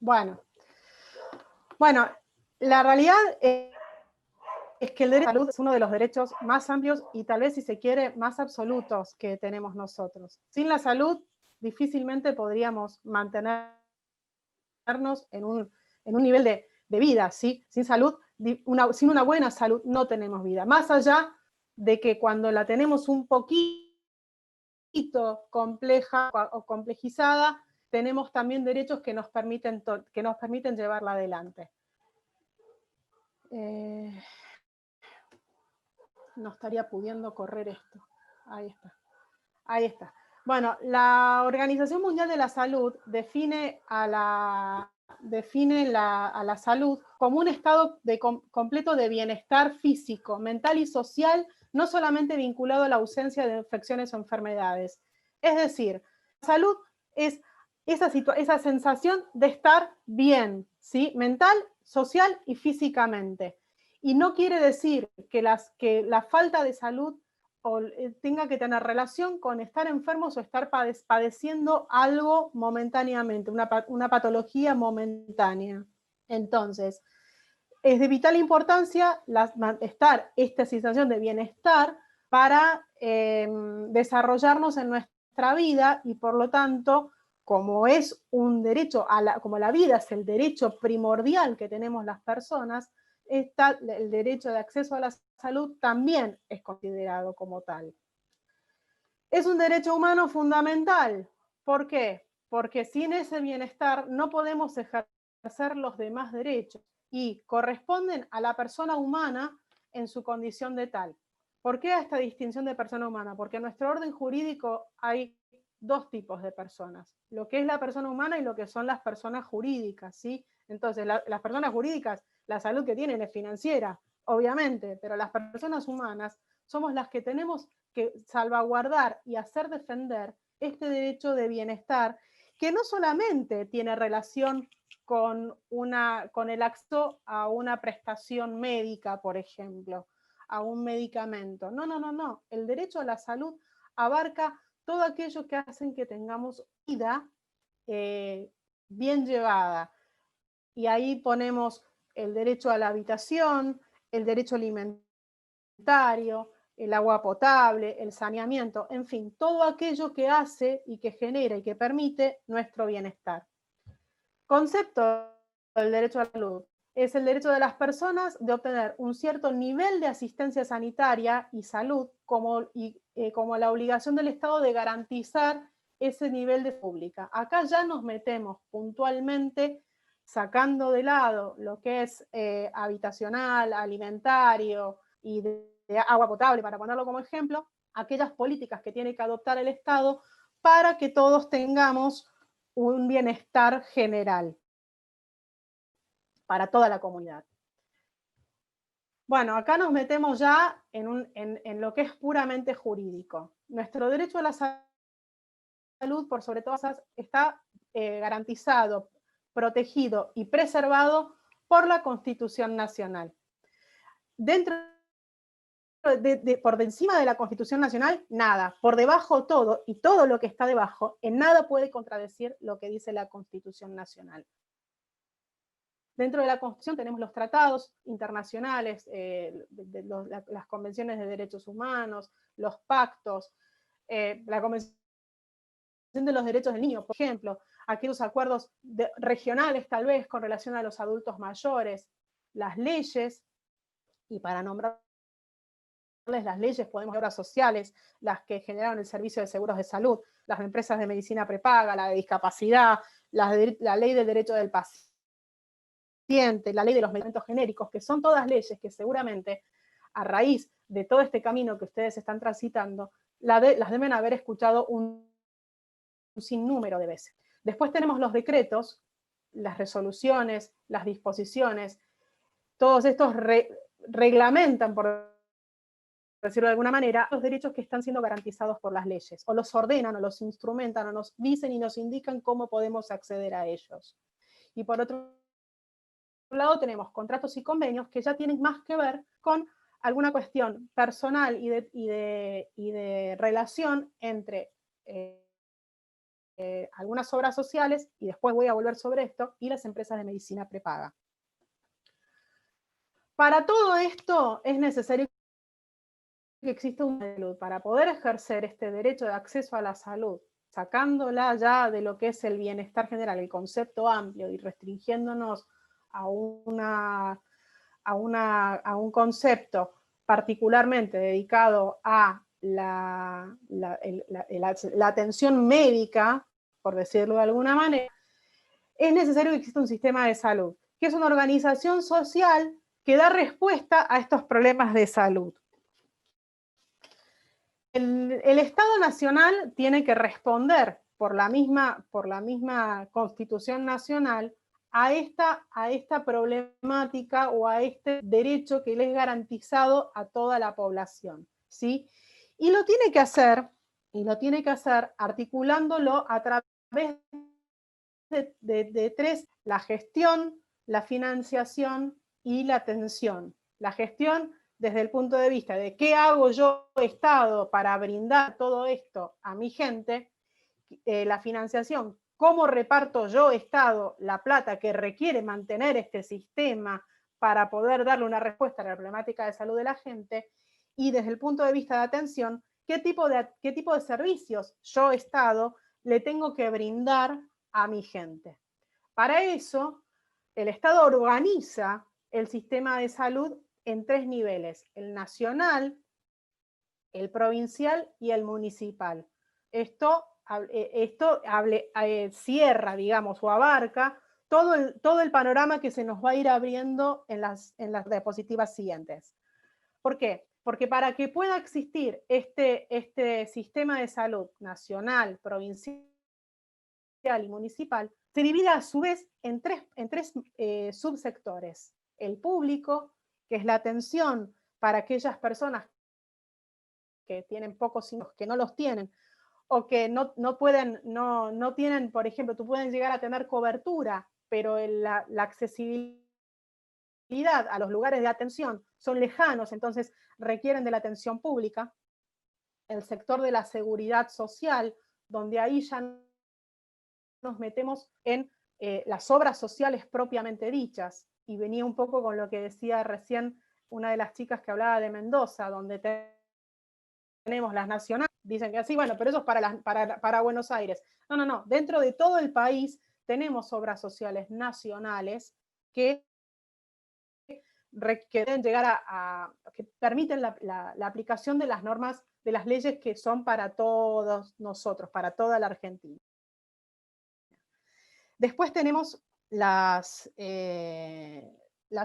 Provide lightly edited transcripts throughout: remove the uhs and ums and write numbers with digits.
Bueno, la realidad es que el derecho a la salud es uno de los derechos más amplios y tal vez, si se quiere, más absolutos que tenemos nosotros. Sin la salud, difícilmente podríamos mantenernos en un nivel de vida, ¿sí? Sin salud, sin una buena salud no tenemos vida. Más allá de que cuando la tenemos un poquito compleja o complejizada, tenemos también derechos que nos permiten llevarla adelante. No estaría pudiendo correr esto. Ahí está. Ahí está. Bueno, la Organización Mundial de la Salud define a la salud como un estado completo de bienestar físico, mental y social, no solamente vinculado a la ausencia de infecciones o enfermedades. Es decir, la salud es esa sensación de estar bien, ¿sí? Mental, social y físicamente. Y no quiere decir que la falta de salud o tenga que tener relación con estar enfermos o estar padeciendo algo momentáneamente, una patología momentánea. Entonces, es de vital importancia estar esta sensación de bienestar para desarrollarnos en nuestra vida y por lo tanto, como es un derecho, como la vida es el derecho primordial que tenemos las personas, el derecho de acceso a la salud también es considerado como tal. Es un derecho humano fundamental. ¿Por qué? Porque sin ese bienestar no podemos ejercer los demás derechos y corresponden a la persona humana en su condición de tal. ¿Por qué esta distinción de persona humana? Porque en nuestro orden jurídico hay dos tipos de personas, lo que es la persona humana y lo que son las personas jurídicas, ¿sí? Entonces, las personas jurídicas, la salud que tienen es financiera, obviamente, pero las personas humanas somos las que tenemos que salvaguardar y hacer defender este derecho de bienestar, que no solamente tiene relación con el acceso a una prestación médica, por ejemplo, a un medicamento. No. El derecho a la salud abarca todo aquello que hacen que tengamos vida bien llevada. Y ahí ponemos el derecho a la habitación, el derecho alimentario, el agua potable, el saneamiento, en fin, todo aquello que hace y que genera y que permite nuestro bienestar. Concepto del derecho a la salud. Es el derecho de las personas de obtener un cierto nivel de asistencia sanitaria y salud como la obligación del Estado de garantizar ese nivel de pública. Acá ya nos metemos puntualmente sacando de lado lo que es habitacional, alimentario y de agua potable, para ponerlo como ejemplo, aquellas políticas que tiene que adoptar el Estado para que todos tengamos un bienestar general para toda la comunidad. Bueno, acá nos metemos ya en lo que es puramente jurídico. Nuestro derecho a la salud, por sobre todas esas, está garantizado, protegido y preservado por la Constitución Nacional. Por encima de la Constitución Nacional, nada. Por debajo todo, y todo lo que está debajo, en nada puede contradecir lo que dice la Constitución Nacional. Dentro de la Constitución tenemos los tratados internacionales, las convenciones de derechos humanos, los pactos, la Convención de los Derechos del Niño, por ejemplo, aquellos acuerdos regionales tal vez con relación a los adultos mayores, las leyes, y para nombrarles las leyes podemos ver obras sociales, las que generaron el servicio de seguros de salud, las empresas de medicina prepaga, la de discapacidad, la ley del derecho del paciente, la ley de los medicamentos genéricos, que son todas leyes que seguramente a raíz de todo este camino que ustedes están transitando, las deben haber escuchado un sinnúmero de veces. Después tenemos los decretos, las resoluciones, las disposiciones, todos estos reglamentan, por decirlo de alguna manera, los derechos que están siendo garantizados por las leyes, o los ordenan, o los instrumentan, o nos dicen y nos indican cómo podemos acceder a ellos. Y por otro lado tenemos contratos y convenios que ya tienen más que ver con alguna cuestión personal y de relación entre algunas obras sociales, y después voy a volver sobre esto, y las empresas de medicina prepaga. Para todo esto es necesario que exista una salud. Para poder ejercer este derecho de acceso a la salud, sacándola ya de lo que es el bienestar general, el concepto amplio, y restringiéndonos a un concepto particularmente dedicado a la atención médica, por decirlo de alguna manera, es necesario que exista un sistema de salud, que es una organización social que da respuesta a estos problemas de salud. El Estado Nacional tiene que responder por la misma Constitución Nacional a esta problemática o a este derecho que le es garantizado a toda la población, ¿sí? Y lo tiene que hacer articulándolo a través de tres: la gestión, la financiación y la atención. La gestión desde el punto de vista de qué hago yo, Estado, para brindar todo esto a mi gente. La financiación, cómo reparto yo, Estado, la plata que requiere mantener este sistema para poder darle una respuesta a la problemática de salud de la gente. Y desde el punto de vista de atención, qué tipo de servicios yo, Estado, le tengo que brindar a mi gente. Para eso, el Estado organiza el sistema de salud en tres niveles: el nacional, el provincial y el municipal. Esto cierra, digamos, o abarca todo el panorama que se nos va a ir abriendo en las diapositivas siguientes. ¿Por qué? Porque para que pueda existir este sistema de salud nacional, provincial y municipal, se divide a su vez en tres subsectores: el público, que es la atención para aquellas personas que tienen pocos hijos, que no los tienen, o que no tienen, por ejemplo, tú pueden llegar a tener cobertura, pero la accesibilidad a los lugares de atención son lejanos, entonces requieren de la atención pública. El sector de la seguridad social, donde ahí ya nos metemos en las obras sociales propiamente dichas, y venía un poco con lo que decía recién una de las chicas que hablaba de Mendoza, donde tenemos las nacionales, dicen que así, bueno, pero eso es para Buenos Aires. No, dentro de todo el país tenemos obras sociales nacionales que deben llegar que permiten la aplicación de las normas, de las leyes que son para todos nosotros, para toda la Argentina. Después tenemos las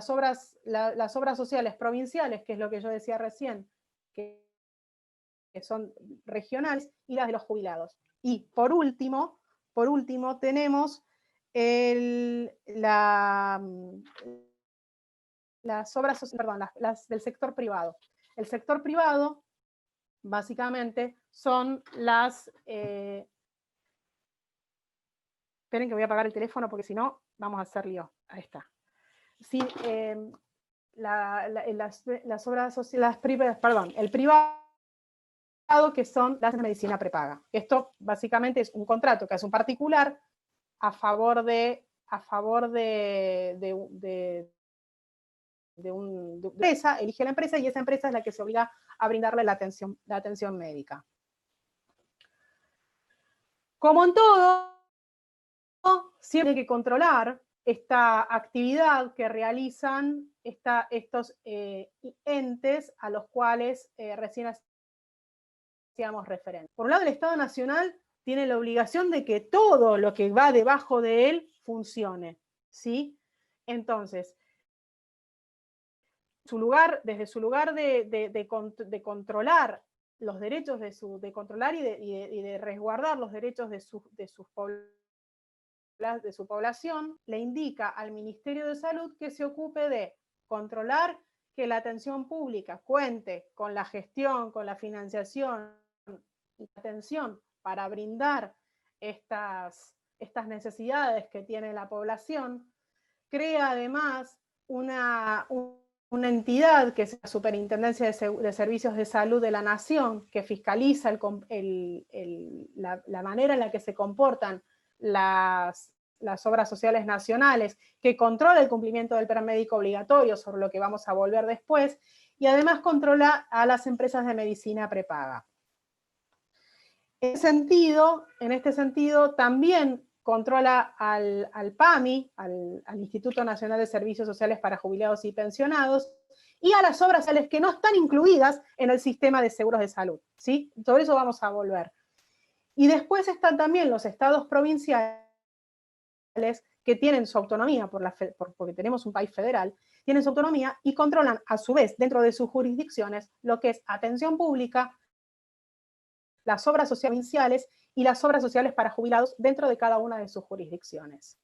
obras sociales provinciales, que es lo que yo decía recién, que son regionales, y las de los jubilados. Y por último tenemos las obras sociales, perdón, las del sector privado. El sector privado, básicamente, son las... esperen que voy a apagar el teléfono porque si no, vamos a hacer lío. Ahí está. Sí, las obras sociales, perdón, el privado, que son las de medicina prepaga. Esto básicamente es un contrato que hace un particular a favor de una empresa, elige la empresa y esa empresa es la que se obliga a brindarle la atención médica. Como en todo, siempre hay que controlar esta actividad que realizan estos entes a los cuales recién hacíamos referencia. Por un lado, el Estado Nacional tiene la obligación de que todo lo que va debajo de él funcione, ¿sí? Entonces, desde su lugar de controlar los derechos de controlar y de resguardar los derechos de su población, le indica al Ministerio de Salud que se ocupe de controlar que la atención pública cuente con la gestión, con la financiación y la atención para brindar estas necesidades que tiene la población. Crea además un una entidad que es la Superintendencia de Servicios de Salud de la Nación, que fiscaliza la manera en la que se comportan las obras sociales nacionales, que controla el cumplimiento del plan médico obligatorio, sobre lo que vamos a volver después, y además controla a las empresas de medicina prepaga. En este sentido, también controla al PAMI, al Instituto Nacional de Servicios Sociales para Jubilados y Pensionados, y a las obras sociales que no están incluidas en el sistema de seguros de salud, ¿sí? Sobre eso vamos a volver. Y después están también los estados provinciales, que tienen su autonomía, porque tenemos un país federal, tienen su autonomía y controlan a su vez dentro de sus jurisdicciones lo que es atención pública, las obras sociales provinciales y las obras sociales para jubilados dentro de cada una de sus jurisdicciones.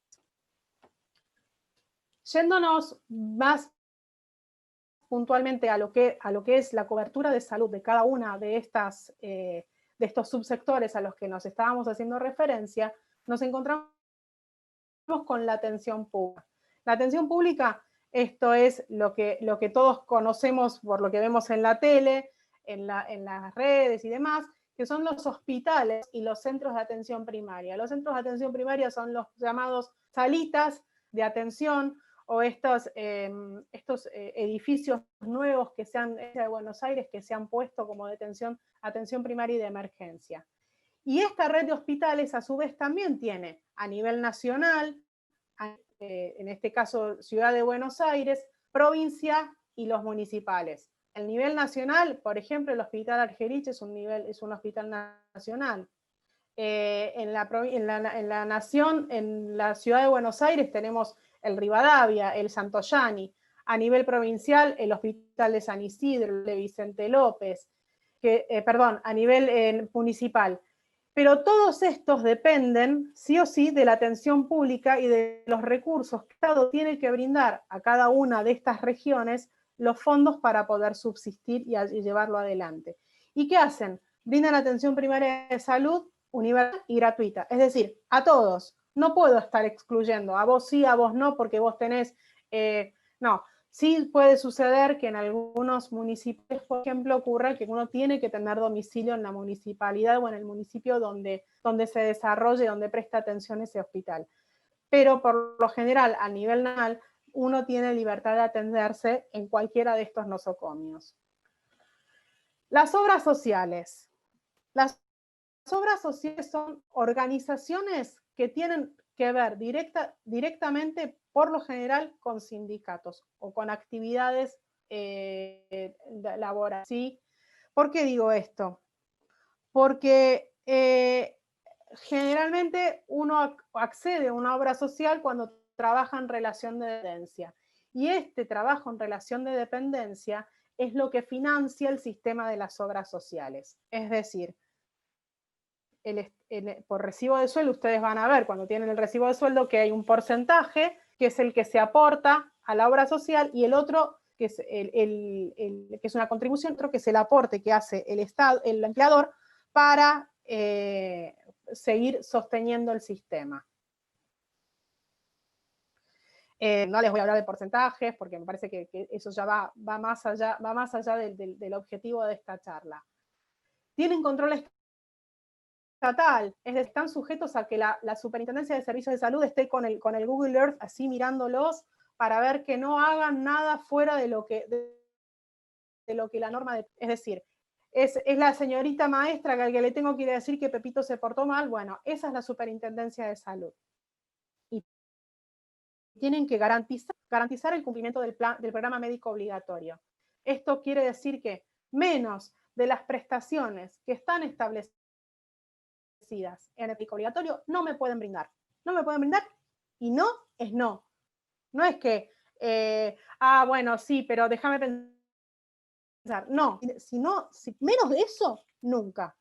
Yéndonos más puntualmente a lo que es la cobertura de salud de cada una de estos subsectores a los que nos estábamos haciendo referencia, nos encontramos con la atención pública. La atención pública, esto es lo que todos conocemos por lo que vemos en la tele, en las redes y demás, que son los hospitales y los centros de atención primaria. Los centros de atención primaria son los llamados salitas de atención, o estos edificios nuevos que se han, de Buenos Aires, que se han puesto como de atención primaria y de emergencia. Y esta red de hospitales, a su vez, también tiene a nivel nacional, en este caso Ciudad de Buenos Aires, provincia y los municipales. El nivel nacional, por ejemplo, el Hospital Argerich es un hospital nacional. En la nación, en la Ciudad de Buenos Aires, tenemos el Rivadavia, el Santoyani. A nivel provincial, el Hospital de San Isidro, el de Vicente López, a nivel municipal. Pero todos estos dependen, sí o sí, de la atención pública y de los recursos que el Estado tiene que brindar a cada una de estas regiones los fondos para poder subsistir y llevarlo adelante. ¿Y qué hacen? Brindan atención primaria de salud universal y gratuita, es decir, a todos. No puedo estar excluyendo, a vos sí, a vos no, porque vos tenés, no. Sí puede suceder que en algunos municipios, por ejemplo, ocurra que uno tiene que tener domicilio en la municipalidad o en el municipio donde se desarrolle, donde presta atención ese hospital. Pero por lo general, a nivel nacional, uno tiene libertad de atenderse en cualquiera de estos nosocomios. Las obras sociales. Las obras sociales son organizaciones que tienen que ver directamente, por lo general, con sindicatos o con actividades laborales. ¿Sí? ¿Por qué digo esto? Porque generalmente uno accede a una obra social cuando trabaja en relación de dependencia. Y este trabajo en relación de dependencia es lo que financia el sistema de las obras sociales. Es decir, por recibo de sueldo, ustedes van a ver cuando tienen el recibo de sueldo que hay un porcentaje que es el que se aporta a la obra social y el otro que es, que es una contribución, otro que es el aporte que hace el Estado, el empleador, para seguir sosteniendo el sistema. No les voy a hablar de porcentajes porque me parece que eso ya va más allá del objetivo de esta charla. Tienen control estatal, es decir, están sujetos a que la Superintendencia de Servicios de Salud esté con el Google Earth así mirándolos para ver que no hagan nada fuera de lo que la norma, es decir, es la señorita maestra que al que le tengo que ir a decir que Pepito se portó mal. Bueno, esa es la Superintendencia de Salud. Y tienen que garantizar el cumplimiento del programa médico obligatorio. Esto quiere decir que menos de las prestaciones que están establecidas en el médico obligatorio no me pueden brindar. No me pueden brindar y no es no. No es que, bueno, sí, pero déjame pensar. No, si menos de eso, nunca.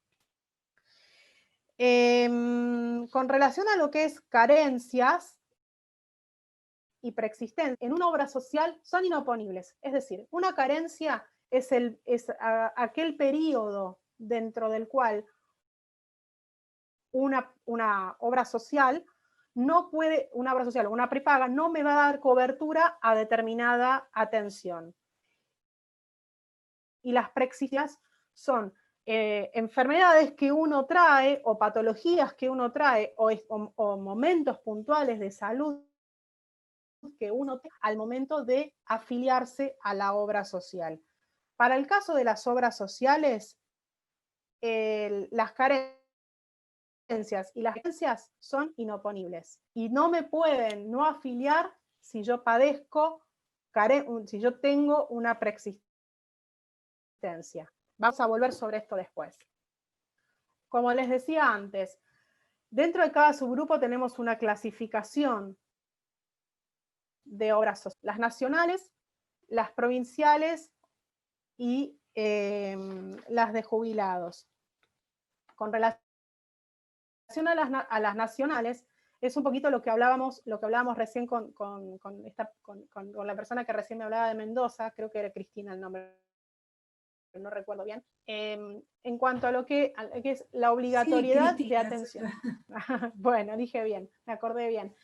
Con relación a lo que es carencias y preexistencia en una obra social, son inoponibles. Es decir, una carencia es aquel periodo dentro del cual una obra social no puede, una obra social o una prepaga no me va a dar cobertura a determinada atención. y las preexistencias son enfermedades que uno trae o patologías que uno trae o momentos puntuales de salud que uno tiene al momento de afiliarse a la obra social. Para el caso de las obras sociales, las carencias y las carencias son inoponibles y no me pueden no afiliar si yo padezco, si yo tengo una preexistencia. Vamos a volver sobre esto después. Como les decía antes, dentro de cada subgrupo tenemos una clasificación de obras sociales. Las nacionales, las provinciales y las de jubilados. Con relación a las nacionales, es un poquito lo que hablábamos recién con la persona que recién me hablaba de Mendoza, creo que era Cristina el nombre, no recuerdo bien, en cuanto a lo que es la obligatoriedad sí, Cristina, de atención. Bueno, dije bien, me acordé bien.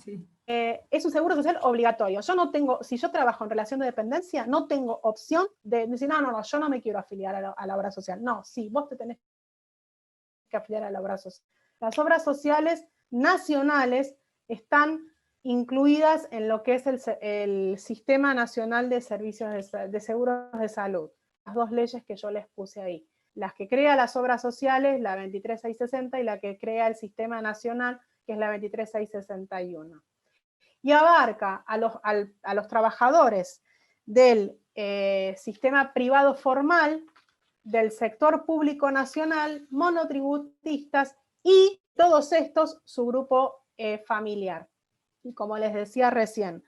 Sí. Es un seguro social obligatorio. Yo no tengo, si yo trabajo en relación de dependencia, no tengo opción de decir, no, yo no me quiero afiliar a la obra social. No, sí, vos te tenés que afiliar a la obra social. Las obras sociales nacionales están incluidas en lo que es el Sistema Nacional de Servicios de Seguros de Salud. Las dos leyes que yo les puse ahí. Las que crea las obras sociales, la 23660, y la que crea el Sistema Nacional, que es la 23661. Y abarca a los trabajadores del sistema privado formal, del sector público nacional, monotributistas y todos estos su grupo familiar. Y como les decía recién,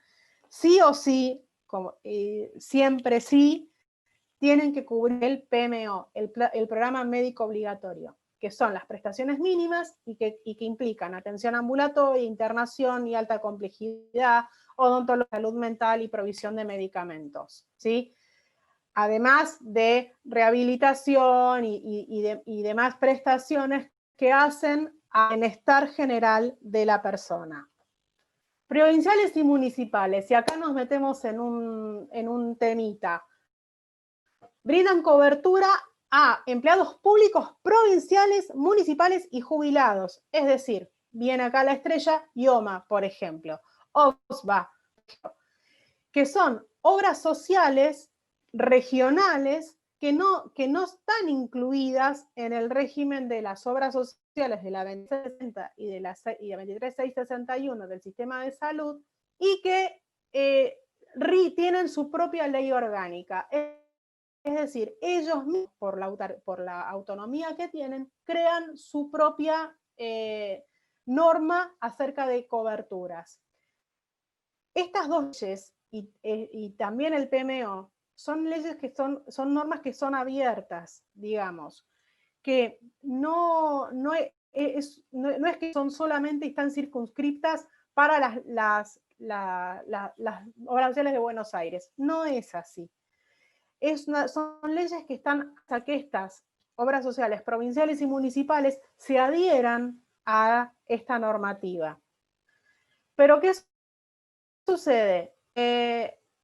sí o sí, siempre sí, tienen que cubrir el PMO, el programa médico obligatorio, que son las prestaciones mínimas y que implican atención ambulatoria, internación y alta complejidad, odontología, salud mental y provisión de medicamentos, ¿sí? Además de rehabilitación y demás prestaciones que hacen al bienestar general de la persona. Provinciales y municipales, y acá nos metemos en un temita. Brindan cobertura a empleados públicos provinciales, municipales y jubilados. Es decir, viene acá la estrella IOMA, por ejemplo, OSBA, que son obras sociales regionales que no están incluidas en el régimen de las obras sociales de la 2660 y de la 23661 del sistema de salud, y que tienen su propia ley orgánica. Es decir, ellos mismos, por la autonomía que tienen, crean su propia norma acerca de coberturas. Estas dos leyes y también el PMO son leyes que son normas que son abiertas, digamos, que no es que son solamente y están circunscriptas para las obras sociales de Buenos Aires. No es así. Son leyes que están hasta que estas obras sociales provinciales y municipales se adhieran a esta normativa. Pero ¿qué sucede?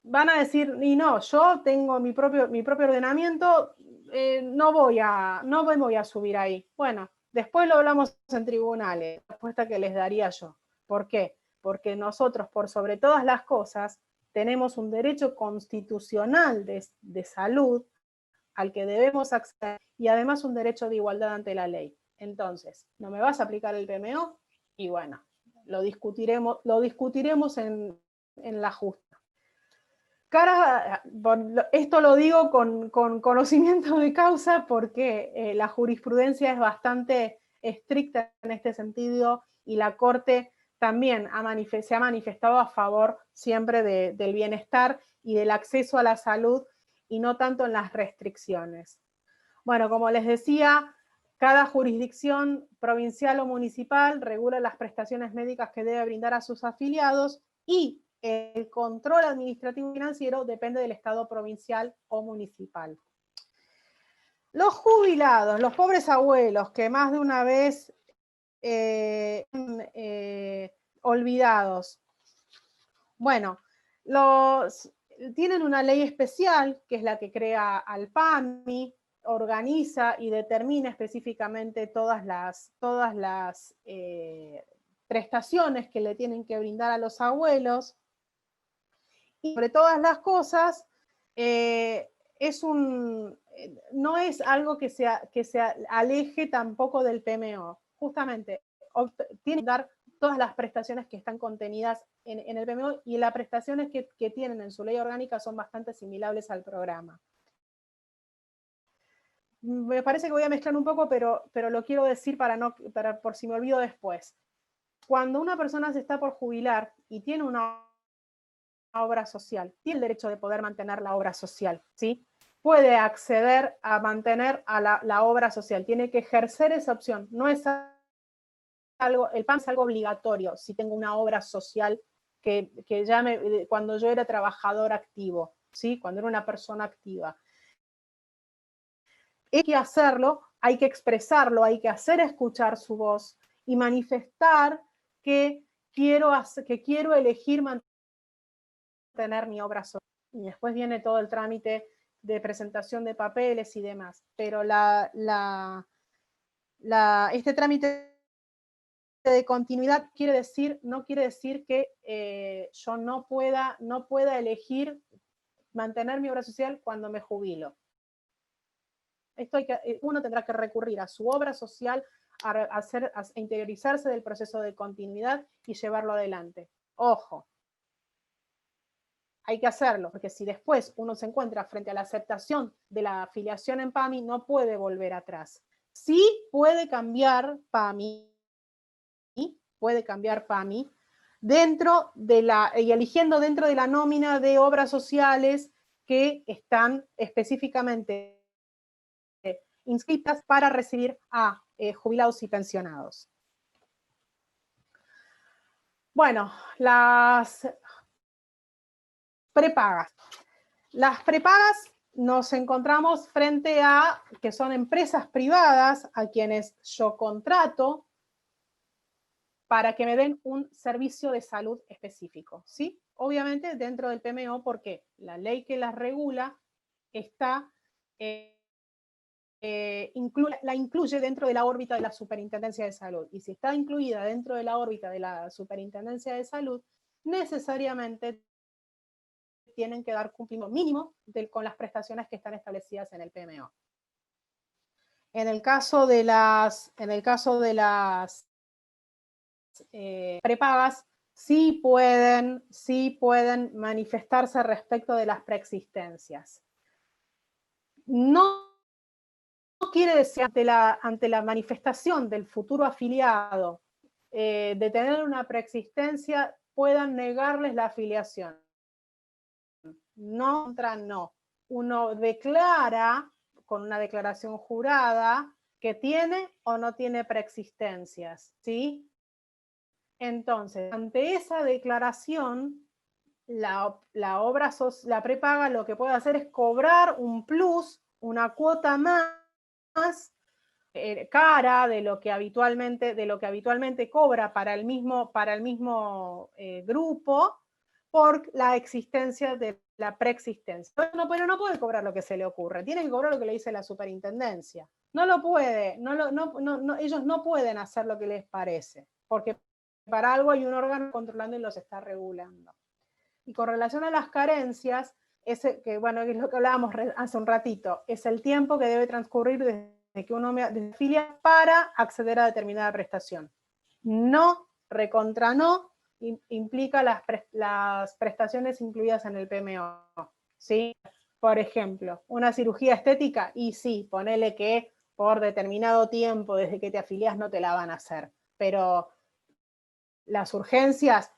Van a decir, y no, yo tengo mi propio ordenamiento, no me voy a subir ahí. Bueno, después lo hablamos en tribunales, la respuesta que les daría yo. ¿Por qué? Porque nosotros, por sobre todas las cosas, tenemos un derecho constitucional de salud al que debemos acceder y además un derecho de igualdad ante la ley. Entonces, ¿no me vas a aplicar el PMO? Y bueno, lo discutiremos en la justa. Esto lo digo con conocimiento de causa porque la jurisprudencia es bastante estricta en este sentido y la Corte también se ha manifestado a favor siempre del bienestar y del acceso a la salud y no tanto en las restricciones. Bueno, como les decía, cada jurisdicción provincial o municipal regula las prestaciones médicas que debe brindar a sus afiliados y el control administrativo y financiero depende del Estado provincial o municipal. Los jubilados, los pobres abuelos que más de una vez olvidados. Bueno, tienen una ley especial, que es la que crea al PAMI, organiza y determina específicamente todas las prestaciones que le tienen que brindar a los abuelos. Y sobre todas las cosas, no es algo que se aleje tampoco del PMO. Justamente, tiene que dar todas las prestaciones que están contenidas en el PMO, y las prestaciones que tienen en su ley orgánica son bastante similares al programa. Me parece que voy a mezclar un poco, pero lo quiero decir por si me olvido después. Cuando una persona se está por jubilar y tiene una obra social, tiene el derecho de poder mantener la obra social, ¿sí? Puede acceder a mantener a la obra social, tiene que ejercer esa opción. No es algo, el PAM es algo obligatorio si tengo una obra social que cuando yo era trabajador activo, ¿sí? Cuando era una persona activa. Hay que hacerlo, hay que expresarlo, hay que hacer escuchar su voz y manifestar que quiero elegir mantener mi obra social. Y después viene todo el trámite de presentación de papeles y demás. Pero este trámite de continuidad no quiere decir que yo no pueda elegir mantener mi obra social cuando me jubilo. Uno tendrá que recurrir a su obra social, a interiorizarse del proceso de continuidad y llevarlo adelante. Ojo, hay que hacerlo, porque si después uno se encuentra frente a la aceptación de la afiliación en PAMI, no puede volver atrás. Sí puede cambiar PAMI, y eligiendo dentro de la nómina de obras sociales que están específicamente inscritas para recibir a jubilados y pensionados. Bueno, las prepagas. Las prepagas nos encontramos frente a que son empresas privadas a quienes yo contrato para que me den un servicio de salud específico, ¿sí? Obviamente dentro del PMO, porque la ley que las regula la incluye dentro de la órbita de la Superintendencia de Salud. Y si está incluida dentro de la órbita de la Superintendencia de Salud, necesariamente tienen que dar cumplimiento mínimo con las prestaciones que están establecidas en el PMO. En el caso de las prepagas, sí pueden manifestarse respecto de las preexistencias. No quiere decir ante la manifestación del futuro afiliado de tener una preexistencia puedan negarles la afiliación. No, no. Uno declara con una declaración jurada que tiene o no tiene preexistencias, ¿sí? Entonces, ante esa declaración, la prepaga lo que puede hacer es cobrar un plus, una cuota más cara de lo que habitualmente cobra para el mismo grupo, por la existencia de la preexistencia. Pero no puede cobrar lo que se le ocurre, tiene que cobrar lo que le dice la superintendencia. No lo puede, ellos no pueden hacer lo que les parece, porque para algo hay un órgano controlando y los está regulando. Y con relación a las carencias, es lo que hablábamos hace un ratito, es el tiempo que debe transcurrir desde que uno me afilia para acceder a determinada prestación. No, recontra no, implica las prestaciones incluidas en el PMO, ¿sí? Por ejemplo, una cirugía estética, y sí, ponele que por determinado tiempo desde que te afilias no te la van a hacer, pero las urgencias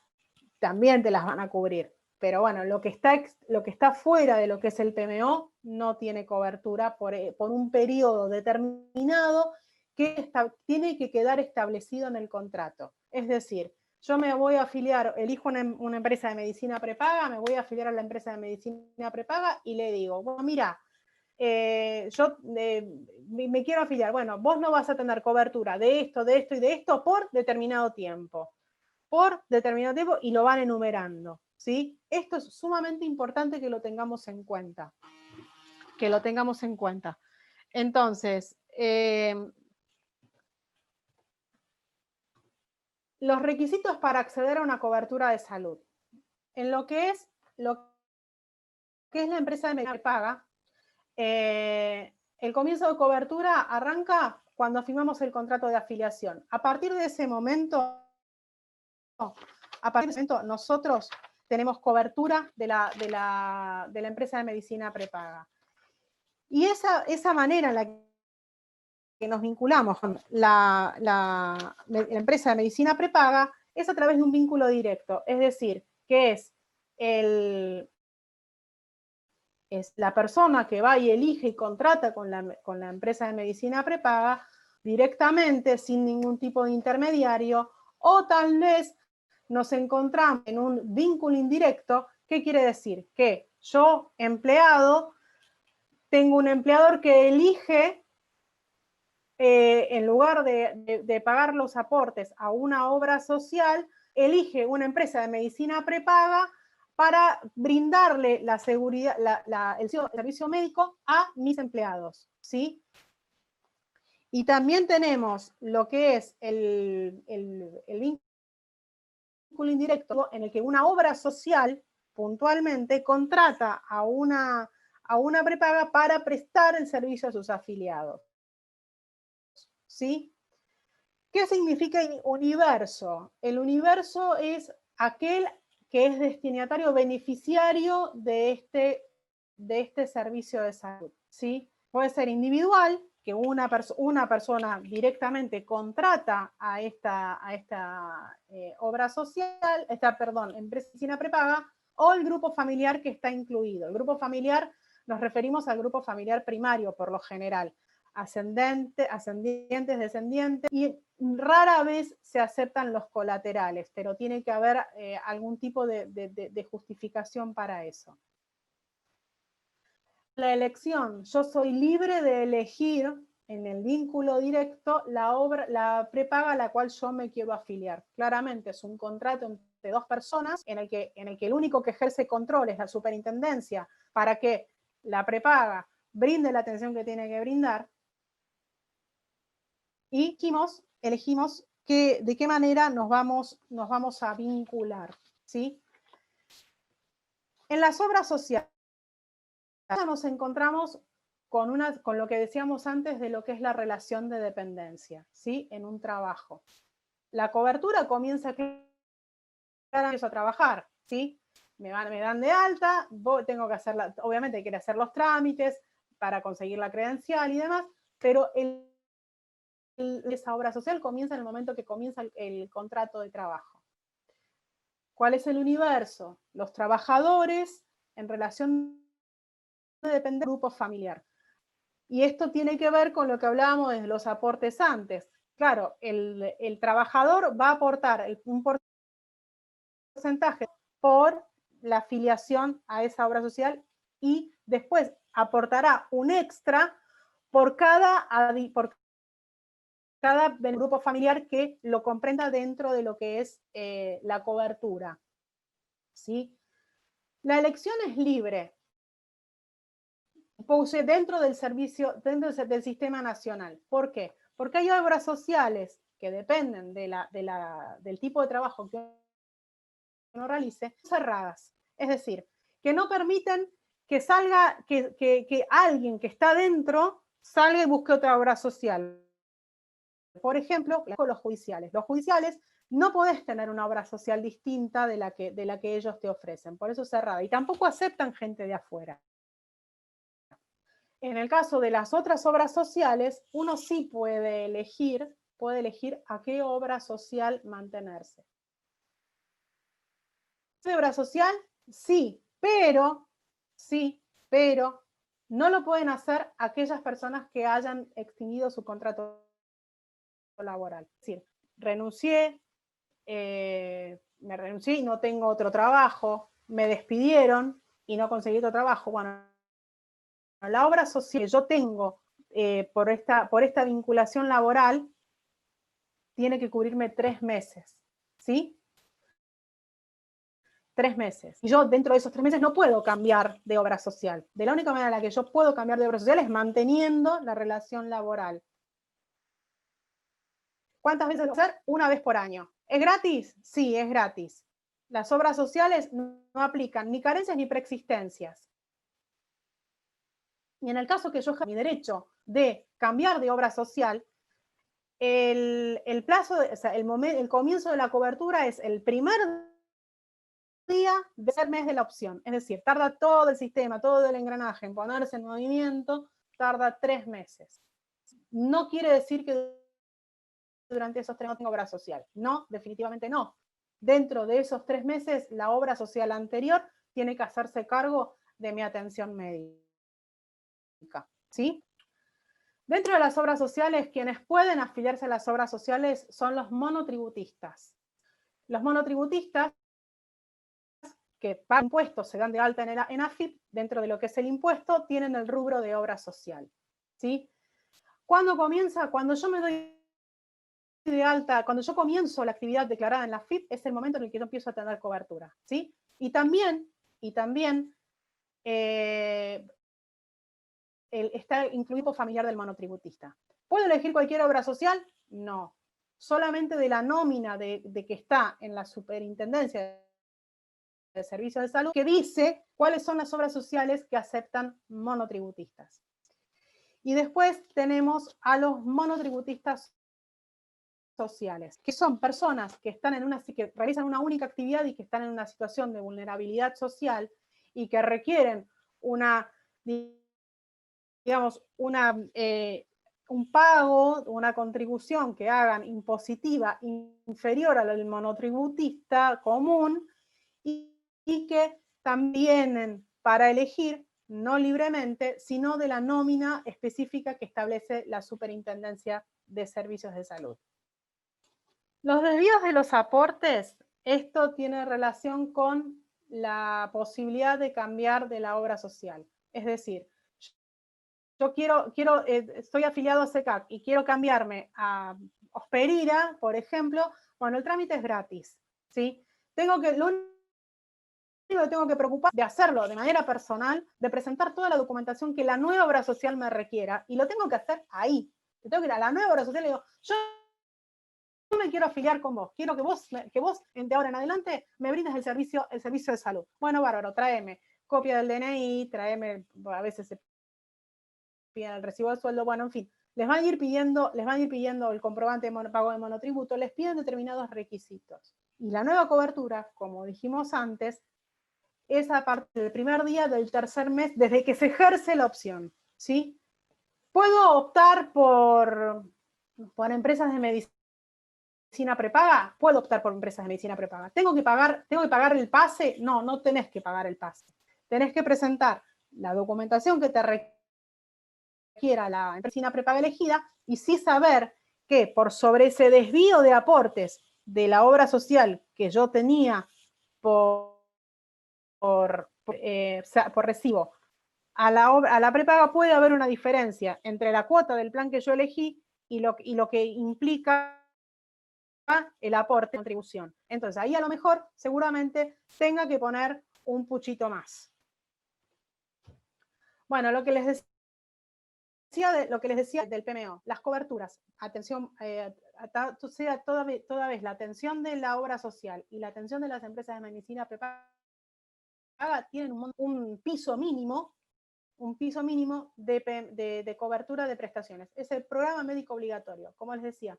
también te las van a cubrir. Pero bueno, lo que está fuera de lo que es el PMO no tiene cobertura por un periodo determinado que tiene que quedar establecido en el contrato. Es decir, yo me voy a afiliar, elijo una empresa de medicina prepaga, me voy a afiliar a la empresa de medicina prepaga y le digo, bueno, mira, yo me quiero afiliar, bueno, vos no vas a tener cobertura de esto y de esto por determinado tiempo. Y lo van enumerando, ¿sí? Esto es sumamente importante que lo tengamos en cuenta. Que lo tengamos en cuenta. Entonces, los requisitos para acceder a una cobertura de salud. En lo que es la empresa de medicina prepaga, el comienzo de cobertura arranca cuando firmamos el contrato de afiliación. A partir de ese momento, nosotros tenemos cobertura de la empresa de medicina prepaga. Y esa manera en la que nos vinculamos con la empresa de medicina prepaga es a través de un vínculo directo, es decir, que es la persona que va y elige y contrata con la empresa de medicina prepaga directamente, sin ningún tipo de intermediario, o tal vez nos encontramos en un vínculo indirecto. ¿Qué quiere decir? Que yo, empleado, tengo un empleador que elige, en lugar de pagar los aportes a una obra social, elige una empresa de medicina prepaga para brindarle la seguridad, el servicio médico a mis empleados, ¿sí? Y también tenemos lo que es el vínculo indirecto, en el que una obra social puntualmente contrata a una prepaga para prestar el servicio a sus afiliados, ¿sí? ¿Qué significa universo? El universo es aquel que es destinatario beneficiario de este servicio de salud, ¿sí? Puede ser individual, que una persona directamente contrata a esta obra social, empresa prepaga, o el grupo familiar que está incluido. El grupo familiar, nos referimos al grupo familiar primario por lo general, ascendientes, descendientes, y rara vez se aceptan los colaterales, pero tiene que haber algún tipo de justificación para eso. La elección, yo soy libre de elegir en el vínculo directo la prepaga a la cual yo me quiero afiliar. Claramente es un contrato entre dos personas en el que el único que ejerce control es la superintendencia para que la prepaga brinde la atención que tiene que brindar, y elegimos de qué manera nos vamos a vincular, ¿sí? En las obras sociales nos encontramos con lo que decíamos antes de lo que es la relación de dependencia, ¿sí? En un trabajo. La cobertura comienza a trabajar, ¿sí? Me dan de alta, tengo que obviamente hay que hacer los trámites para conseguir la credencial y demás, pero esa obra social comienza en el momento que comienza el contrato de trabajo. ¿Cuál es el universo? Los trabajadores en relación de dependencia del grupo familiar. Y esto tiene que ver con lo que hablábamos de los aportes antes. Claro, el trabajador va a aportar un porcentaje por la afiliación a esa obra social y después aportará un extra por cada grupo familiar que lo comprenda dentro de lo que es la cobertura, ¿sí? La elección es libre, dentro del servicio, dentro del sistema nacional. ¿Por qué? Porque hay obras sociales que dependen del tipo de trabajo que uno realice, cerradas. Es decir, que no permiten que salga, que alguien que está dentro salga y busque otra obra social. Por ejemplo, los judiciales. Los judiciales no podés tener una obra social distinta de la que ellos te ofrecen, por eso es cerrada. Y tampoco aceptan gente de afuera. En el caso de las otras obras sociales, uno sí puede elegir a qué obra social mantenerse. ¿De obra social? Sí, pero no lo pueden hacer aquellas personas que hayan extinguido su contrato laboral. Es decir, me renuncié y no tengo otro trabajo, me despidieron y no conseguí otro trabajo. Bueno, la obra social que yo tengo por esta vinculación laboral tiene que cubrirme 3 meses, ¿sí? 3 meses. Y yo dentro de esos 3 meses no puedo cambiar de obra social. De la única manera en la que yo puedo cambiar de obra social es manteniendo la relación laboral. ¿Cuántas veces lo puedo hacer? Una vez por año. ¿Es gratis? Sí, es gratis. Las obras sociales no aplican ni carencias ni preexistencias. Y en el caso que yo mi derecho de cambiar de obra social, el plazo, o sea, el comienzo de la cobertura es el primer día del mes de la opción. Es decir, tarda todo el sistema, todo el engranaje en ponerse en movimiento, tarda 3 meses. No quiere decir que durante esos 3 no tengo obra social. No, definitivamente no. Dentro de esos 3 meses, la obra social anterior tiene que hacerse cargo de mi atención médica. ¿Sí? Dentro de las obras sociales, quienes pueden afiliarse a las obras sociales son los monotributistas. Los monotributistas que pagan impuestos, se dan de alta en AFIP, dentro de lo que es el impuesto, tienen el rubro de obra social. ¿Sí? ¿Cuándo comienza? Cuando yo me doy de alta, cuando yo comienzo la actividad declarada en la AFIP, es el momento en el que yo empiezo a tener cobertura. ¿Sí? Y también está incluido familiar del monotributista. ¿Puedo elegir cualquier obra social? No. Solamente de la nómina de que está en la superintendencia de servicios de salud, que dice cuáles son las obras sociales que aceptan monotributistas. Y después tenemos a los monotributistas sociales, que son personas que realizan una única actividad y que están en una situación de vulnerabilidad social y que requieren un pago, una contribución que hagan impositiva inferior al monotributista común y que también para elegir, no libremente, sino de la nómina específica que establece la Superintendencia de Servicios de Salud. Los desvíos de los aportes, esto tiene relación con la posibilidad de cambiar de la obra social. Es decir, yo estoy afiliado a SECAC y quiero cambiarme a Hosperira, por ejemplo, bueno, el trámite es gratis, ¿sí? Lo único que tengo que preocupar de hacerlo de manera personal, de presentar toda la documentación que la nueva obra social me requiera, y lo tengo que hacer ahí. Yo tengo que ir a la nueva obra social y digo, yo me quiero afiliar con vos, quiero que vos de ahora en adelante me brindes el servicio de salud. Bueno, bárbaro, tráeme copia del DNI, tráeme, a veces se piden el recibo de sueldo, bueno, en fin, les van a ir pidiendo el comprobante de pago de monotributo, les piden determinados requisitos. Y la nueva cobertura, como dijimos antes, es a partir del primer día del tercer mes, desde que se ejerce la opción, ¿sí? ¿Puedo optar por empresas de medicina prepaga? Puedo optar por empresas de medicina prepaga. ¿Tengo que pagar el pase? No, no tenés que pagar el pase. Tenés que presentar la documentación que te requiera la medicina prepaga elegida y sí saber que por sobre ese desvío de aportes de la obra social que yo tenía por recibo a la prepaga, puede haber una diferencia entre la cuota del plan que yo elegí y lo que implica el aporte de contribución. Entonces, ahí a lo mejor seguramente tenga que poner un puchito más. Bueno, lo que les decía del PMO, las coberturas, atención, toda vez la atención de la obra social y la atención de las empresas de medicina prepaga tienen un piso mínimo de cobertura de prestaciones. Es el programa médico obligatorio, como les decía.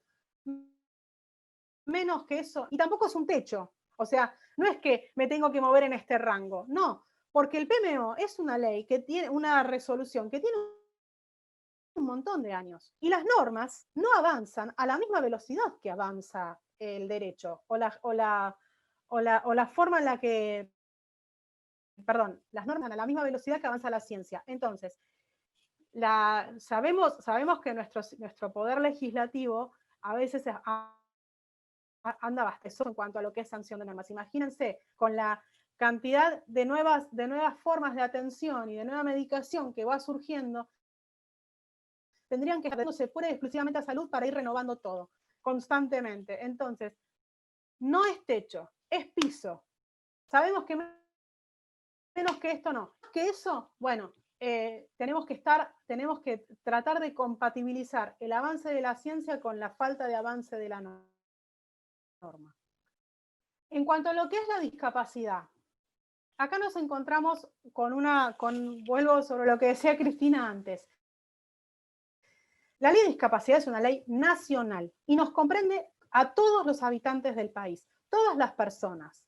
Menos que eso, y tampoco es un techo. O sea, no es que me tengo que mover en este rango, no, porque el PMO es una ley que tiene una resolución que tiene un montón de años y las normas no avanzan a la misma velocidad que avanza el derecho o la forma en la que, perdón, las normas a la misma velocidad que avanza la ciencia. Entonces, sabemos que nuestro poder legislativo a veces anda bastante en cuanto a lo que es sanción de normas. Imagínense, con la cantidad de nuevas formas de atención y de nueva medicación que va surgiendo, tendrían que estar pura y exclusivamente a salud para ir renovando todo constantemente. Entonces, no es techo, es piso. Sabemos que menos que esto no. Que eso, bueno, tenemos que tratar de compatibilizar el avance de la ciencia con la falta de avance de la norma. En cuanto a lo que es la discapacidad, acá nos encontramos vuelvo sobre lo que decía Cristina antes. La ley de discapacidad es una ley nacional y nos comprende a todos los habitantes del país, todas las personas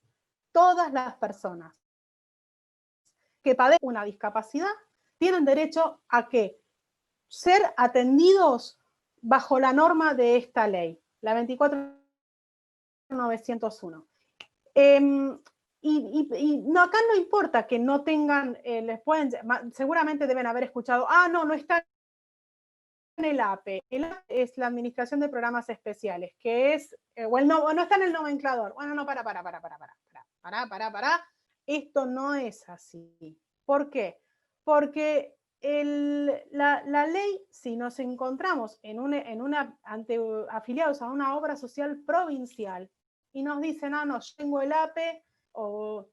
que padecen una discapacidad tienen derecho a que ser atendidos bajo la norma de esta ley, la 24.901. Y no, acá no importa que no tengan, seguramente deben haber escuchado, no está en el APE. El APE es la Administración de Programas Especiales, que es, o no está en el nomenclador. Bueno, no, para. Esto no es así. ¿Por qué? Porque la ley, si nos encontramos afiliados a una obra social provincial y nos dicen, no, yo tengo el APE o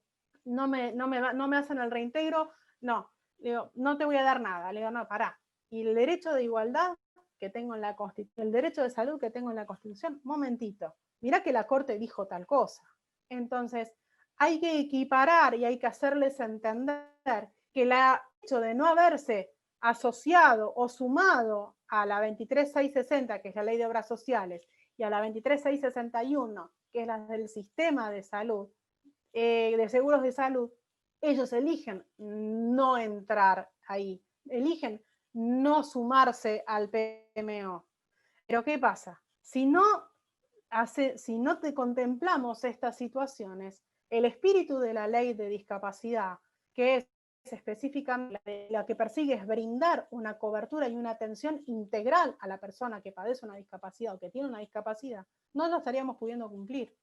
no me hacen el reintegro, no, digo, no te voy a dar nada. Le digo, no, pará. Y el derecho de igualdad que tengo en la Constitución, el derecho de salud que tengo en la Constitución, momentito, mirá que la Corte dijo tal cosa. Entonces, hay que equiparar y hay que hacerles entender que el hecho de no haberse asociado o sumado a la 23.660, que es la Ley de Obras Sociales, y a la 23.661, que es la del sistema de salud, de seguros de salud, ellos eligen no entrar ahí, eligen no sumarse al PMO. Pero ¿qué pasa? Si no te contemplamos estas situaciones, el espíritu de la ley de discapacidad, que es específicamente la que persigue es brindar una cobertura y una atención integral a la persona que padece una discapacidad o que tiene una discapacidad, no lo estaríamos pudiendo cumplir.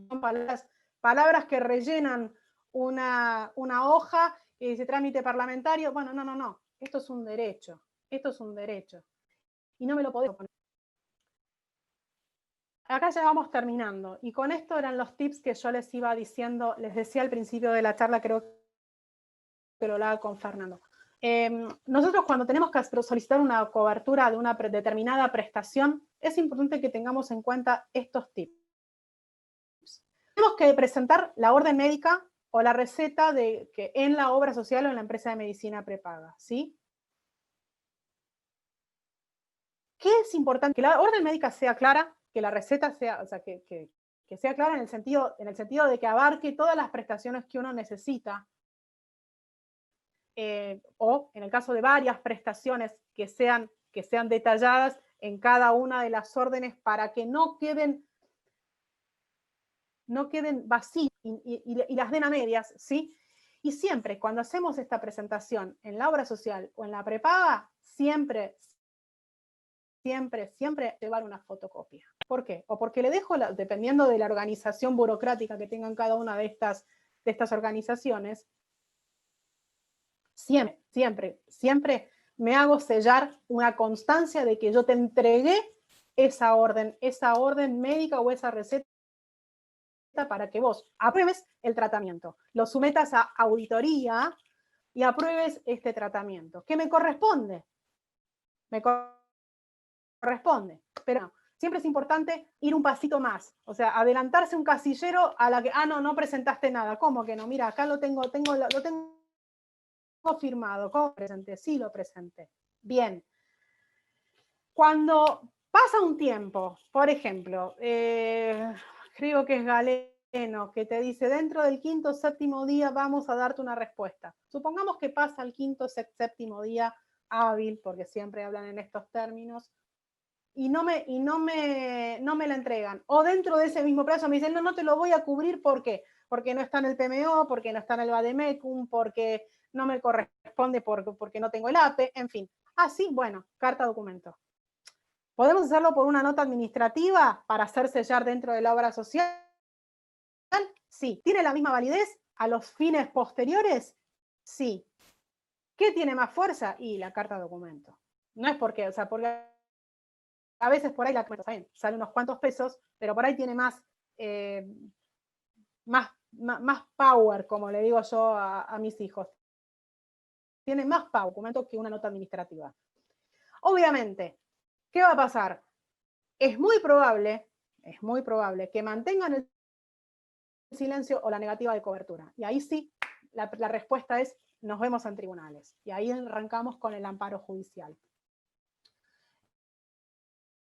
Son palabras que rellenan una hoja y dice trámite parlamentario. Bueno, no. Esto es un derecho. Y no me lo podés poner. Acá ya vamos terminando. Y con esto eran los tips que yo les iba diciendo, les decía al principio de la charla, creo que lo hablaba con Fernando. Nosotros cuando tenemos que solicitar una cobertura de una determinada prestación, es importante que tengamos en cuenta estos tips. Tenemos que presentar la orden médica o la receta en la obra social o en la empresa de medicina prepaga, ¿sí? ¿Qué es importante? Que la orden médica sea clara, que la receta sea, o sea, que sea clara en el sentido de que abarque todas las prestaciones que uno necesita, o en el caso de varias prestaciones que sean detalladas en cada una de las órdenes para que no queden vacías y las den a medias, ¿sí? Y siempre, cuando hacemos esta presentación en la obra social o en la prepaga, siempre llevar una fotocopia. ¿Por qué? O porque le dejo, dependiendo de la organización burocrática que tengan cada una de estas organizaciones, siempre me hago sellar una constancia de que yo te entregué esa orden médica o esa receta para que vos apruebes el tratamiento, lo sometas a auditoría y apruebes este tratamiento. ¿Qué me corresponde? Me corresponde, pero no. Siempre es importante ir un pasito más, o sea, adelantarse un casillero a la que, no presentaste nada. ¿Cómo que no? Mira, acá lo tengo firmado. ¿Cómo presenté? Sí, lo presenté. Bien. Cuando pasa un tiempo, por ejemplo, creo que es Galeno, que te dice, dentro del quinto o séptimo día vamos a darte una respuesta. Supongamos que pasa el quinto o séptimo día hábil, porque siempre hablan en estos términos, y no me la entregan. O dentro de ese mismo plazo me dicen, no te lo voy a cubrir, ¿por qué? Porque no está en el PMO, porque no está en el Vademecum, porque no me corresponde, porque no tengo el APE, en fin. Sí, bueno, carta documento. ¿Podemos hacerlo por una nota administrativa para hacer sellar dentro de la obra social? Sí. ¿Tiene la misma validez a los fines posteriores? Sí. ¿Qué tiene más fuerza? Y la carta documento. No es porque, o sea, porque a veces por ahí la sale unos cuantos pesos, pero por ahí tiene más más power, como le digo yo a mis hijos. Tiene más power documento que una nota administrativa. Obviamente, ¿qué va a pasar? Es muy probable que mantengan el silencio o la negativa de cobertura. Y ahí sí, la respuesta es, nos vemos en tribunales. Y ahí arrancamos con el amparo judicial.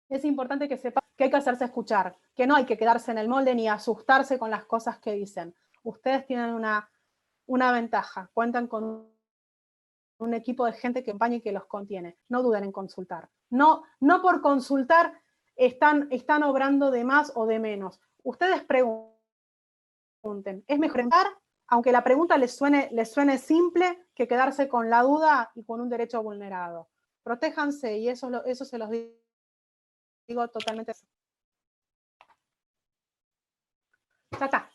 Es importante que sepan que hay que hacerse escuchar, que no hay que quedarse en el molde ni asustarse con las cosas que dicen. Ustedes tienen una ventaja, cuentan con un equipo de gente que acompaña y que los contiene. No duden en consultar. No por consultar están obrando de más o de menos. Ustedes pregunten. Es mejor preguntar, aunque la pregunta les suene simple, que quedarse con la duda y con un derecho vulnerado. Protéjanse y eso se los digo totalmente. Ya está.